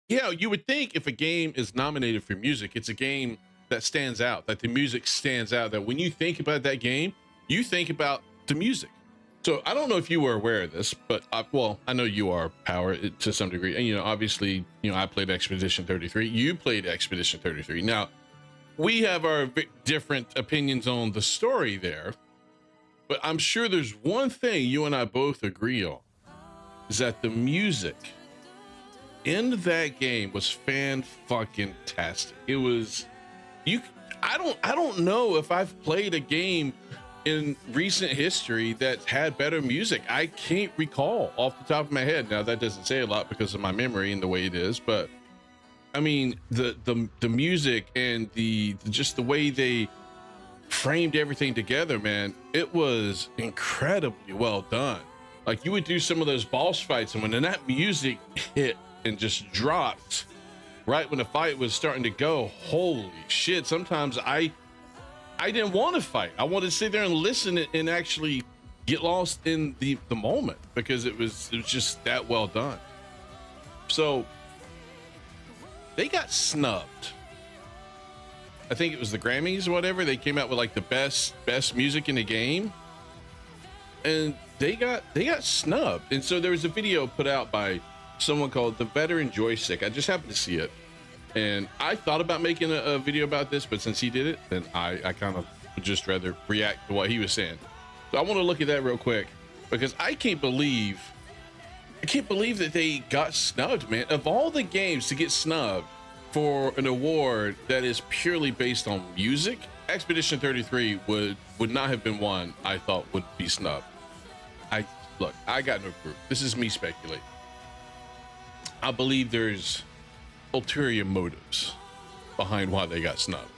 Yeah, you would think if a game is nominated for music, it's a game that stands out, that the music stands out, that when you think about that game, you think about the music. So I don't know if you were aware of this, but well, I know you are, Power, to some degree. And, obviously, I played Expedition 33. You played Expedition 33. Now, we have our different opinions on the story there, but I'm sure there's one thing you and I both agree on, is that the music in that game was fan fucking tastic. It was you. I don't know if I've played a game in recent history that had better music. I can't recall off the top of my head. Now that doesn't say a lot because of my memory and the way it is, but I mean the music and just the way they framed everything together, man, it was incredibly well done. Like you would do some of those boss fights, and when that music hit and just dropped right when the fight was starting to go, holy shit! Sometimes I didn't want to fight. I wanted to sit there and listen and actually get lost in the moment because it was just that well done. So they got snubbed. I think it was the Grammys or whatever. They came out with like the best music in the game, and they got snubbed. And so there was a video put out by someone called the Veteran Joystick. I just happened to see it, and I thought about making a video about this, but since he did it, then I kind of would just rather react to what he was saying. So I want to look at that real quick because I can't believe that they got snubbed, man. Of all the games to get snubbed for an award that is purely based on music, Expedition 33 would not have been one I thought would be snubbed. I got no proof. This is me speculating. I believe there's ulterior motives behind why they got snubbed.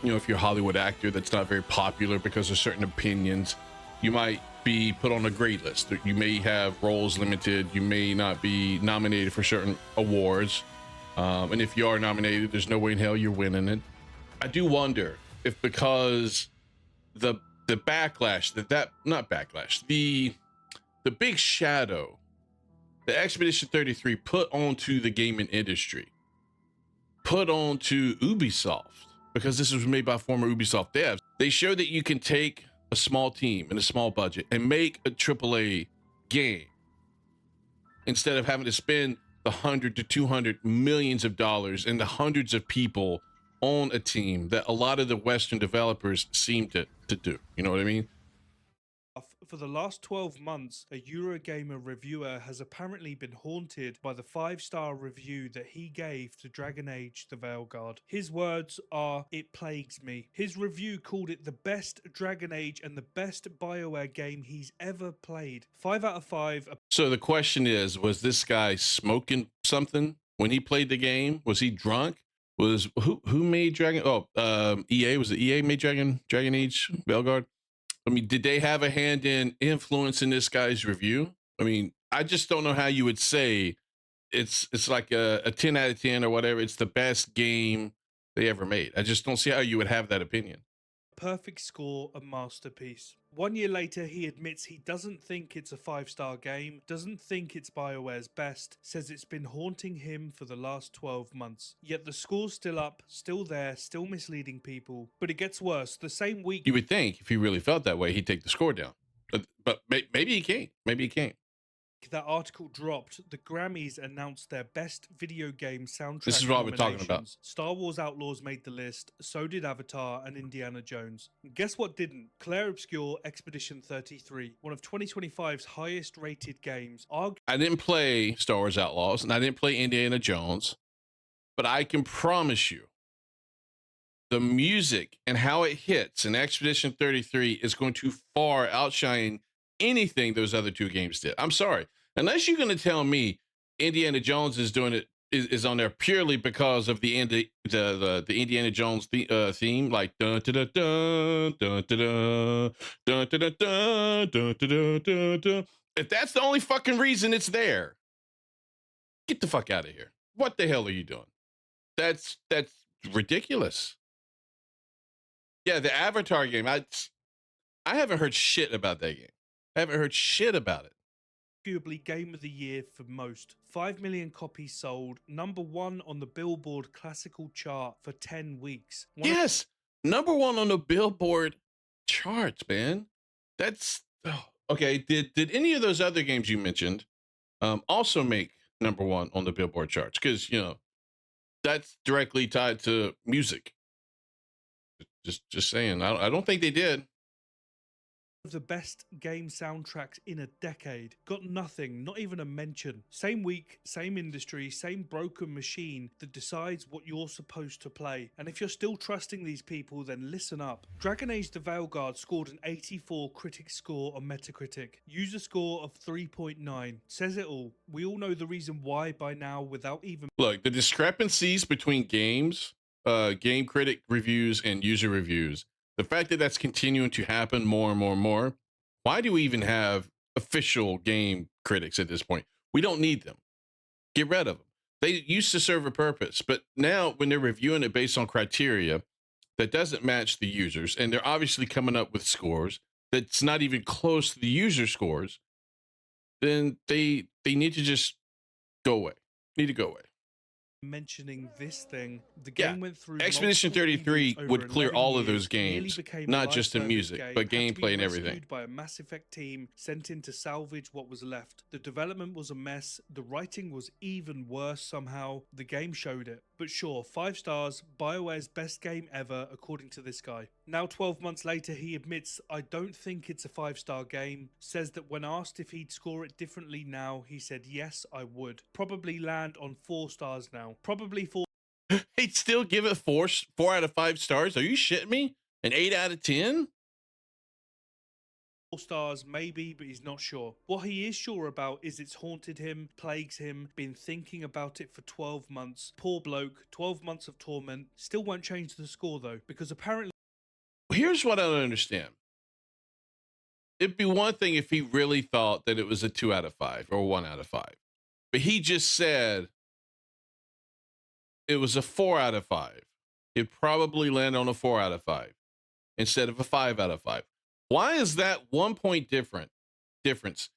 If you're a Hollywood actor that's not very popular because of certain opinions, you might be put on a gray list. You may have roles limited. You may not be nominated for certain awards. And if you are nominated, there's no way in hell you're winning it. I do wonder if because the backlash not backlash, the big shadow the Expedition 33 put onto the gaming industry, put onto Ubisoft, because this was made by former Ubisoft devs. They show that you can take a small team and a small budget and make a AAA game instead of having to spend the 100 to 200 millions of dollars and the hundreds of people on a team that a lot of the Western developers seem to do. You know what I mean? For the last 12 months, a Eurogamer reviewer has apparently been haunted by the 5-star review that he gave to Dragon Age The Veilguard. His words are, "It plagues me." His review called it the best Dragon Age and the best BioWare game he's ever played. 5 out of 5. So the question is, was this guy smoking something when he played the game? Was he drunk? Was who made Dragon? EA. Was it EA made Dragon Age Veilguard? I mean, did they have a hand in influencing this guy's review? I mean, I just don't know how you would say it's like a 10 out of 10 or whatever. It's the best game they ever made. I just don't see how you would have that opinion. Perfect score, a masterpiece. 1 year later, he admits he doesn't think it's a 5-star game, doesn't think it's BioWare's best, says it's been haunting him for the last 12 months. Yet the score's still up, still there, still misleading people. But it gets worse. The same week... You would think if he really felt that way, he'd take the score down. But maybe he can't. Maybe he can't. That article dropped, the Grammys announced their best video game soundtrack. This is what we're talking about. Star Wars Outlaws made the list, so did Avatar and Indiana Jones. Guess what didn't? Claire Obscure Expedition 33, one of 2025's highest rated games. I didn't play Star Wars Outlaws and I didn't play Indiana Jones, but I can promise you the music and how it hits in Expedition 33 is going to far outshine anything those other two games did. I'm sorry. Unless you're going to tell me Indiana Jones is doing it is on there purely because of the Indiana Jones theme, like dun dun dun dun dun dun dun dun dun dun dun dun. If that's the only fucking reason it's there, get the fuck out of here. What the hell are you doing? That's ridiculous. Yeah, the Avatar game. I haven't heard shit about that game. I haven't heard shit about it. arguably game of the year for most. 5 million copies sold, #1 on the Billboard classical chart for 10 weeks. Yes, #1 on the Billboard charts, man. That's okay. Did any of those other games you mentioned also make #1 on the Billboard charts? Because that's directly tied to music. Just saying. I don't think they did. Of the best game soundtracks in a decade. Got nothing, not even a mention. Same week, same industry, same broken machine that decides what you're supposed to play. And if you're still trusting these people, then listen up. Dragon Age the Veilguard scored an 84 critic score on Metacritic. User score of 3.9. Says it all. We all know the reason why by now without even... Look, the discrepancies between games, game critic reviews and user reviews, the fact that that's continuing to happen more and more and more, why do we even have official game critics at this point? We don't need them. Get rid of them. They used to serve a purpose, but now when they're reviewing it based on criteria that doesn't match the users, and they're obviously coming up with scores that's not even close to the user scores, then they need to just go away. Need to go away. Mentioning this thing, the game went through Expedition 33 would clear all of those games, not just the music, but gameplay and everything. By a Mass Effect team sent in to salvage what was left. The development was a mess, the writing was even worse somehow, the game showed it. But sure, 5 stars, BioWare's best game ever according to this guy. Now 12 months later he admits, I don't think it's a 5-star game, says that when asked if he'd score it differently now, he said yes I would. Probably land on 4 stars now. Probably 4. He'd still give it 4 out of 5 stars? Are you shitting me? An 8 out of 10? 4 stars maybe, but he's not sure. What he is sure about is it's haunted him, plagues him, been thinking about it for 12 months. Poor bloke, 12 months of torment. Still won't change the score though, because apparently... Here's what I don't understand. It'd be one thing if he really thought that it was a 2 out of 5 or 1 out of 5. But he just said it was a 4 out of 5. It'd probably land on a 4 out of 5 instead of a 5 out of 5. Why is that 1 point difference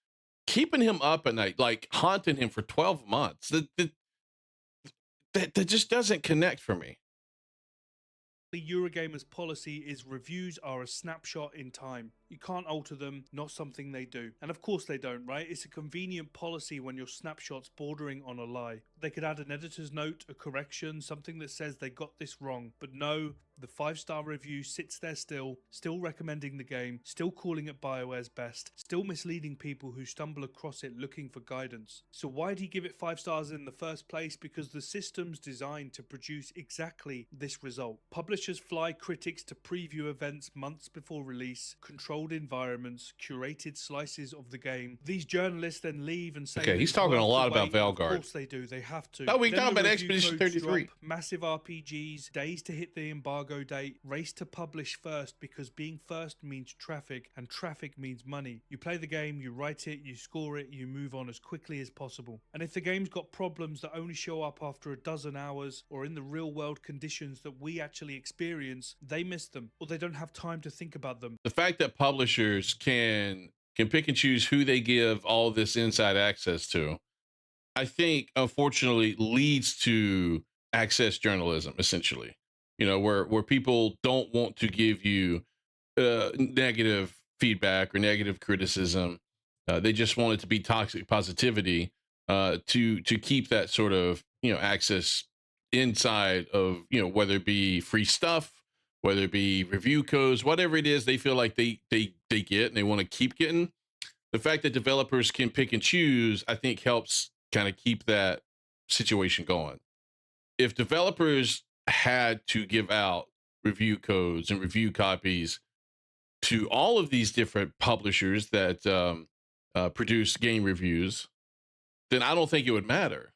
keeping him up at night, like haunting him for 12 months? That just doesn't connect for me. The Eurogamer's policy is reviews are a snapshot in time. You can't alter them, not something they do. And of course they don't, right? It's a convenient policy when your snapshot's bordering on a lie. They could add an editor's note, a correction, something that says they got this wrong. But no, the 5-star review sits there still recommending the game, still calling it BioWare's best, still misleading people who stumble across it looking for guidance. So why'd he give it 5 stars in the first place? Because the system's designed to produce exactly this result. Publishers fly critics to preview events months before release, controlled environments, curated slices of the game. These journalists then leave and say... Okay, he's talking a lot about Veilguard. Of course they do, they have to. No, we talking about Expedition 33. Massive RPGs, days to hit the embargo date, race to publish first because being first means traffic and traffic means money. You play the game, you write it, you score it, you move on as quickly as possible. And if the game's got problems that only show up after a dozen hours or in the real world conditions that we actually experience, they miss them or they don't have time to think about them. The fact that publishers can pick and choose who they give all this inside access to, I think unfortunately leads to access journalism, essentially. Where people don't want to give you negative feedback or negative criticism. They just want it to be toxic positivity to keep that sort of access inside of whether it be free stuff, whether it be review codes, whatever it is they feel like they get and they want to keep getting. The fact that developers can pick and choose, I think, helps kind of keep that situation going. If developers had to give out review codes and review copies to all of these different publishers that produce game reviews, then I don't think it would matter.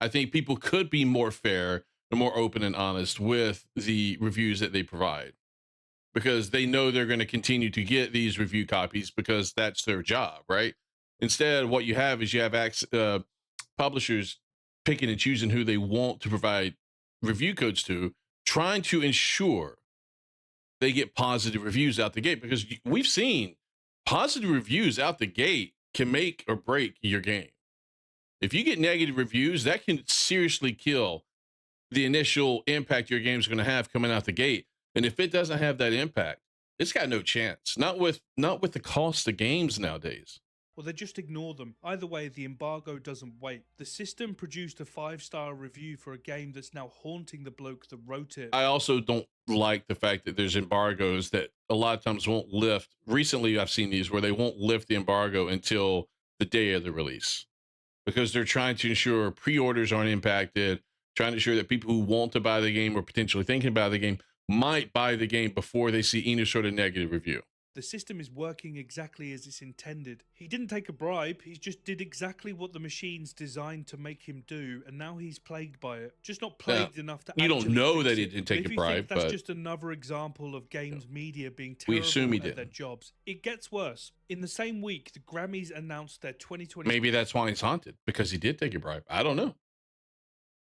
I think people could be more fair and more open and honest with the reviews that they provide because they know they're going to continue to get these review copies because that's their job, right? Instead, what you have is you have publishers picking and choosing who they want to provide review codes to, trying to ensure they get positive reviews out the gate, because we've seen positive reviews out the gate can make or break your game. If you get negative reviews, that can seriously kill the initial impact your game's going to have coming out the gate. And if it doesn't have that impact, it's got no chance. Not with the cost of games nowadays. Well, they just ignore them. Either way, the embargo doesn't wait. The system produced a 5-star review for a game that's now haunting the bloke that wrote it. I also don't like the fact that there's embargoes that a lot of times won't lift. Recently, I've seen these where they won't lift the embargo until the day of the release because they're trying to ensure pre-orders aren't impacted, trying to ensure that people who want to buy the game or potentially thinking about the game might buy the game before they see any sort of negative review. The system is working exactly as it's intended. He didn't take a bribe, he just did exactly what the machine's designed to make him do, and now he's plagued by it. Just not plagued enough to You don't actually know fix that he it. didn't take If a you bribe, think that's but just another example of games media being we terrible assume he at their didn't. jobs. It gets worse. In the same week, the Grammys announced their 2020 Maybe that's why he's haunted because he did take a bribe. I don't know.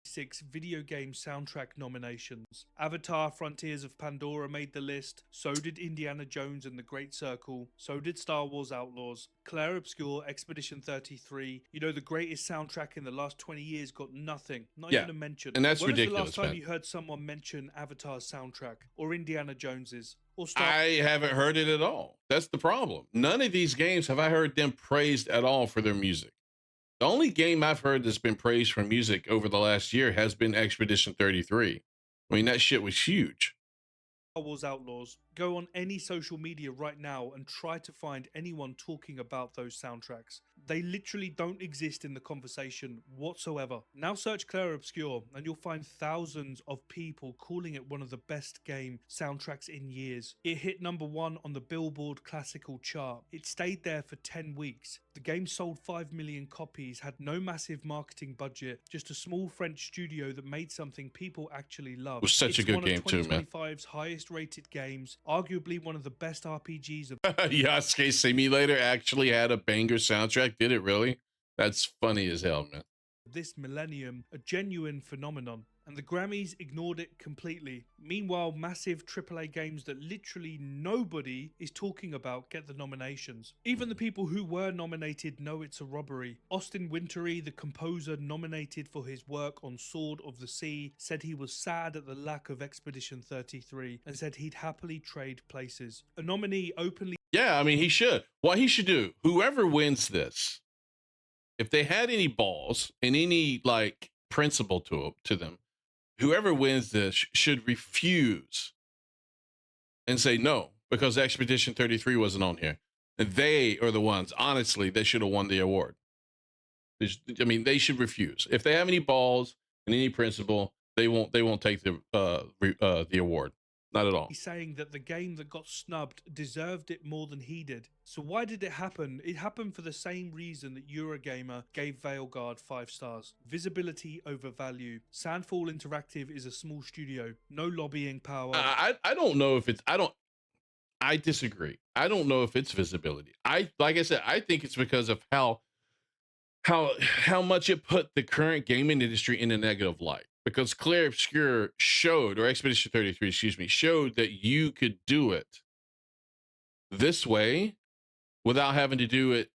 6 video game soundtrack nominations. Avatar Frontiers of Pandora made the list, so did Indiana Jones and the Great Circle, so did Star Wars Outlaws, Clair Obscur, Expedition 33. You know, the greatest soundtrack in the last 20 years got nothing, not Yeah, even a mention. and that's when ridiculous, was the last time man. you heard someone mention Avatar's soundtrack, or Indiana Jones's, or Star I haven't heard it at all. That's the problem. None of these games have I heard them praised at all for their music. The only game I've heard that's been praised for music over the last year has been Expedition 33. I mean, that shit was huge. Wars Outlaws? Go on any social media right now and try to find anyone talking about those soundtracks. They literally don't exist in the conversation whatsoever. Now search Clair Obscur and you'll find thousands of people calling it one of the best game soundtracks in years. It hit #1 on the Billboard Classical chart. It stayed there for 10 weeks. The game sold 5 million copies, had no massive marketing budget, just a small French studio that made something people actually loved. It was such a good game too, man. It's one of 2025's highest rated games, arguably one of the best RPGs of Yasuke Simulator actually had a banger soundtrack. Did it really? That's funny as hell, man. this millennium, a genuine phenomenon. And the Grammys ignored it completely. Meanwhile, massive AAA games that literally nobody is talking about get the nominations. Even the people who were nominated know it's a robbery. Austin Wintory, the composer nominated for his work on Sword of the Sea, said he was sad at the lack of Expedition 33 and said he'd happily trade places. A nominee openly... Yeah, I mean, he should. What he should do, whoever wins this, if they had any balls and any like principle to them, whoever wins this should refuse and say no, because Expedition 33 wasn't on here. And they are the ones, honestly, that should have won the award. I mean, they should refuse. If they have any balls and any principle, they won't take the award. Not at all. He's saying that the game that got snubbed deserved it more than he did. So why did it happen? It happened for the same reason that Eurogamer gave Veilguard 5 stars. Visibility over value. Sandfall Interactive is a small studio. No lobbying power. I don't know if it's... I disagree. I don't know if it's visibility. Like I said, I think it's because of how much it put the current gaming industry in a negative light. Because Clair Obscur showed, or Expedition 33, excuse me, showed that you could do it this way without having to do it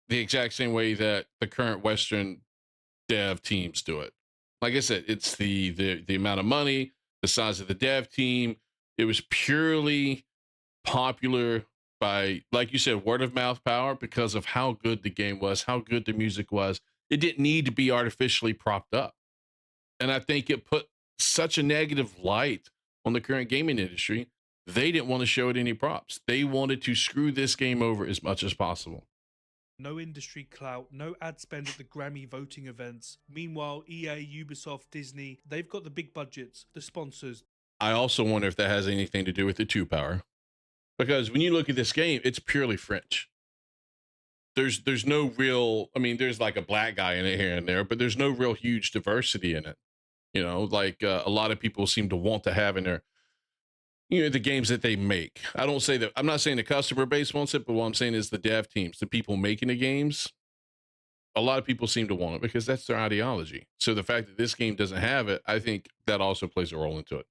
the exact same way that the current Western dev teams do it. Like I said, it's the amount of money, the size of the dev team. It was purely popular by, like you said, word of mouth power because of how good the game was, how good the music was. It didn't need to be artificially propped up. And I think it put such a negative light on the current gaming industry. They didn't want to show it any props. They wanted to screw this game over as much as possible. No industry clout, no ad spend at the Grammy voting events. Meanwhile, EA, Ubisoft, Disney, they've got the big budgets, the sponsors. I also wonder if that has anything to do with the 2 power. Because when you look at this game, it's purely French. There's no real, I mean, there's like a black guy in it here and there, but there's no real huge diversity in it. You know, like a lot of people seem to want to have in their, the games that they make. I'm not saying the customer base wants it, but what I'm saying is the dev teams, the people making the games, a lot of people seem to want it because that's their ideology. So the fact that this game doesn't have it, I think that also plays a role into it.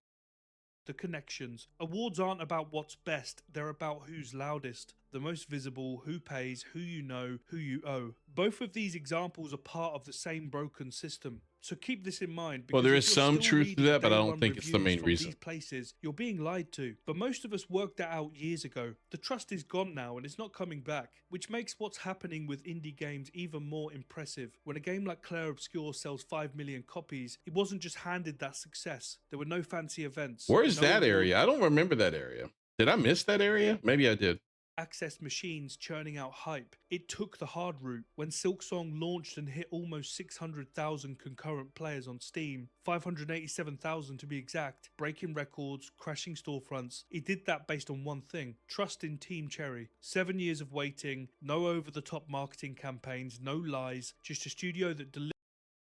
The connections. Awards aren't about what's best, they're about who's loudest. the most visible, who pays, who you know, who you owe. Both of these examples are part of the same broken system. So keep this in mind, Well, because there if is you're some still truth to reading that, but I day don't one think it's the reviews main from reason. these places, you're being lied to. But most of us worked that out years ago. The trust is gone now and it's not coming back, which makes what's happening with indie games even more impressive. When a game like Clair Obscur sells 5 million copies, it wasn't just handed that success. There were no fancy events. Where is No that award area? I don't remember that area. Did I miss that area? Maybe I did. access machines churning out hype. It took the hard route. When Silksong launched and hit almost 600,000 concurrent players on Steam, 587,000 to be exact, breaking records, crashing storefronts, it did that based on one thing: trust in Team Cherry. 7 years of waiting, no over-the-top marketing campaigns, no lies, just a studio that delivered.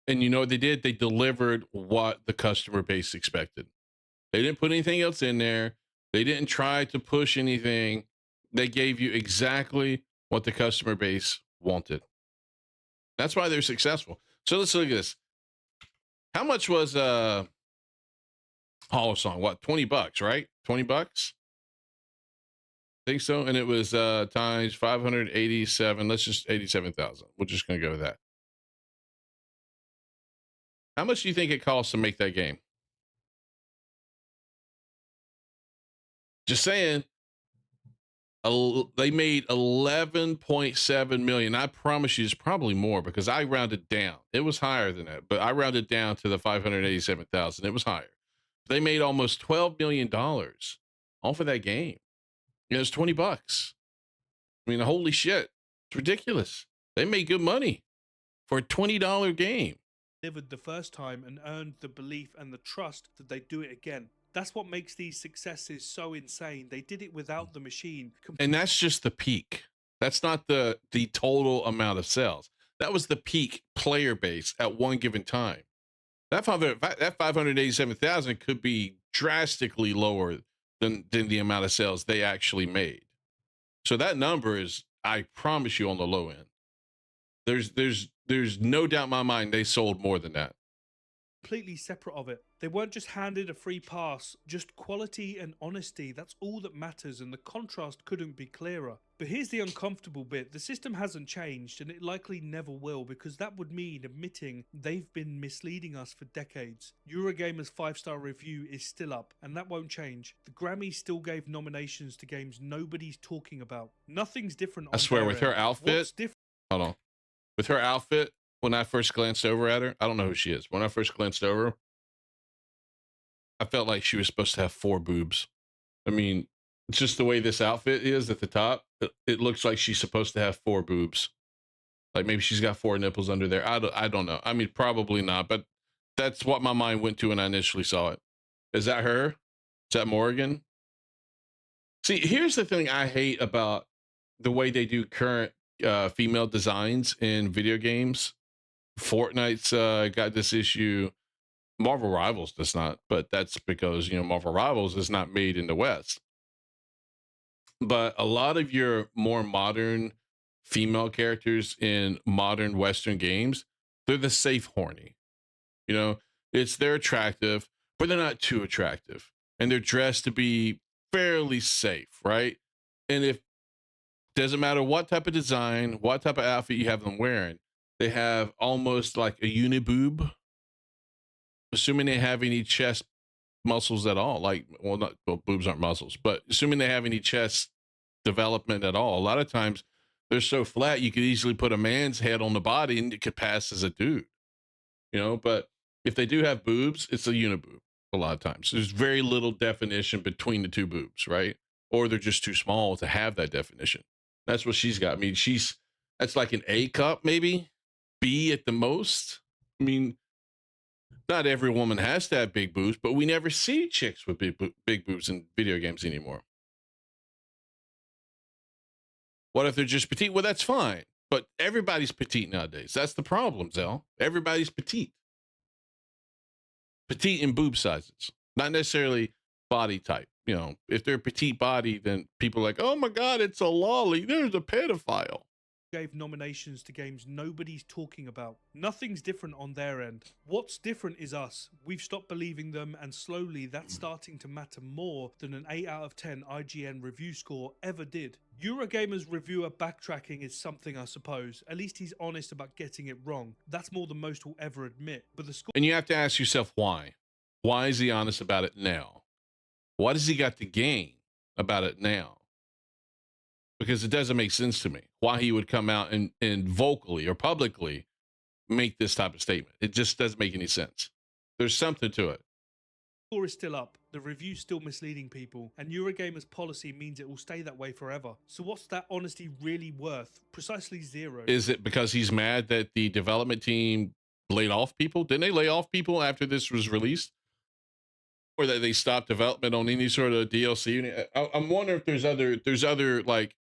And you know what they did? They delivered what the customer base expected. They didn't put anything else in there. They didn't try to push anything. They gave you exactly what the customer base wanted. That's why they're successful. So let's look at this. How much was Hollow Song? What, $20, right? $20? Think so. And it was times 587. Let's just 87,000. We're just gonna go with that. How much do you think it costs to make that game? Just saying. They made 11.7 million. I promise you it's probably more because I rounded down. It was higher than that, but I rounded down to the 587,000. It was higher. They made almost $12 million off of that game. It was $20. I mean, holy shit. It's ridiculous. They made good money for a $20 game. Delivered the first time and earned the belief and the trust that they'd do it again. That's what makes these successes so insane. They did it without the machine. And that's just the peak. That's not the total amount of sales. That was the peak player base at one given time. That 587,000 could be drastically lower than the amount of sales they actually made. So that number is, I promise you, on the low end. There's no doubt in my mind they sold more than that. Completely separate of it. They weren't just handed a free pass, just quality and honesty. That's all that matters, and the contrast couldn't be clearer. But here's the uncomfortable bit: the system hasn't changed, and it likely never will, because that would mean admitting they've been misleading us for decades. Eurogamer's 5-star review is still up, and that won't change. The Grammys still gave nominations to games nobody's talking about. Nothing's different. I swear, with her outfit, what's different? Hold on. With her outfit, when I first glanced over at her, I don't know who she is. When I first glanced over, I felt like she was supposed to have 4 boobs. I mean, it's just the way this outfit is at the top. It looks like she's supposed to have 4 boobs. Like maybe she's got 4 nipples under there. I don't know. I mean, probably not, but that's what my mind went to when I initially saw it. Is that her? Is that Morgan? See, here's the thing I hate about the way they do current female designs in video games. Fortnite's got this issue. Marvel Rivals does not, but that's because, you know, Marvel Rivals is not made in the West. But a lot of your more modern female characters in modern Western games, they're the safe horny. You know, they're attractive, but they're not too attractive. And they're dressed to be fairly safe, right? And if doesn't matter what type of design, what type of outfit you have them wearing, they have almost like a uniboob, assuming they have any chest muscles at all. Like, well, boobs aren't muscles, but assuming they have any chest development at all. A lot of times they're so flat you could easily put a man's head on the body and it could pass as a dude, you know. But if they do have boobs, it's a uniboob. A lot of times there's very little definition between the two boobs, right? Or they're just too small to have that definition. That's what she's got. I mean, that's like an A cup, maybe B at the most. I mean, not every woman has to have big boobs, but we never see chicks with big boobs in video games anymore. What if they're just petite? Well, that's fine. But everybody's petite nowadays. That's the problem, Zell. Everybody's petite. Petite in boob sizes, not necessarily body type. You know, if they're petite body, then people are like, oh my God, it's a lolly. There's a pedophile. gave nominations to games nobody's talking about. Nothing's different on their end. What's different is us. We've stopped believing them, and slowly that's starting to matter more than an 8 out of 10 IGN review score ever did. Eurogamer's reviewer backtracking is something, I suppose. At least he's honest about getting it wrong. That's more than most will ever admit. But the score... And you have to ask yourself why. Why is he honest about it now? What has he got to gain about it now? Because it doesn't make sense to me why he would come out and vocally or publicly make this type of statement. It just doesn't make any sense. There's something to it. The score is still up, the review's still misleading people, and Eurogamer's policy means it will stay that way forever. So what's that honesty really worth? Precisely zero. Is it because he's mad that the development team laid off people? Didn't they lay off people after this was released? Or that they stopped development on any sort of DLC? I'm wondering if there's other like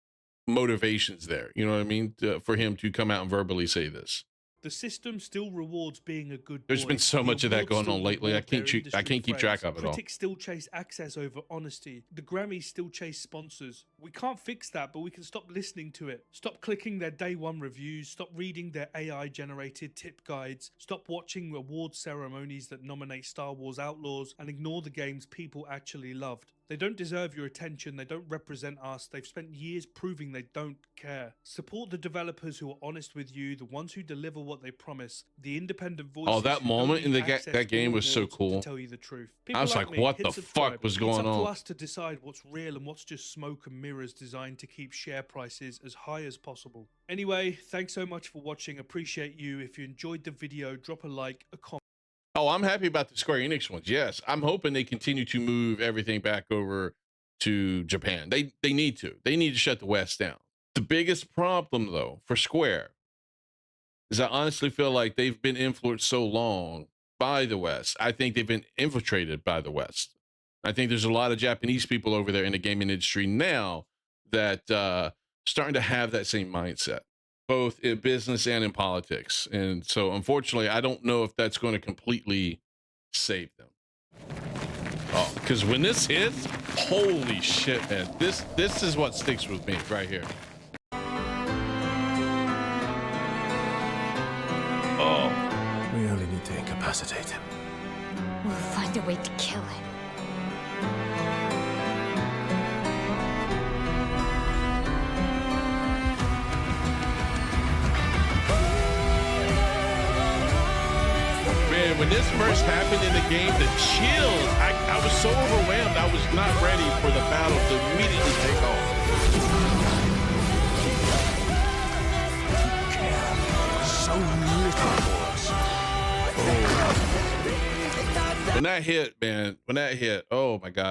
motivations there, you know what I mean, for him to come out and verbally say this. The system still rewards being a good boy. There's been so much of that going on lately. I can't keep track of it all. Critics still chase access over honesty. The Grammys still chase sponsors. We can't fix that, but we can stop listening to it. Stop clicking their day one reviews. Stop reading their AI generated tip guides. Stop watching award ceremonies that nominate Star Wars Outlaws and ignore the games people actually loved. They don't deserve your attention, they don't represent us, they've spent years proving they don't care. Support the developers who are honest with you, the ones who deliver what they promise, the independent voices. Oh, that moment in that game was so cool. To tell you the truth. I was like, what the fuck was going on? It's up to us to decide what's real and what's just smoke and mirrors designed to keep share prices as high as possible. Anyway, thanks so much for watching, appreciate you. If you enjoyed the video, drop a like, a comment. Oh, I'm happy about the Square Enix ones. Yes, I'm hoping they continue to move everything back over to Japan. They need to. They need to shut the West down. The biggest problem, though, for Square is I honestly feel like they've been influenced so long by the West. I think they've been infiltrated by the West. I think there's a lot of Japanese people over there in the gaming industry now that starting to have that same mindset, both in business and in politics. And so, unfortunately, I don't know if that's going to completely save them. Oh, because when this hits, holy shit, man. This is what sticks with me right here. Oh. We only need to incapacitate him. We'll find a way to kill him. Man, when this first happened in the game, the chills, I was so overwhelmed, I was not ready for the battle to immediately take off. So little for us. When that hit, man, oh my God.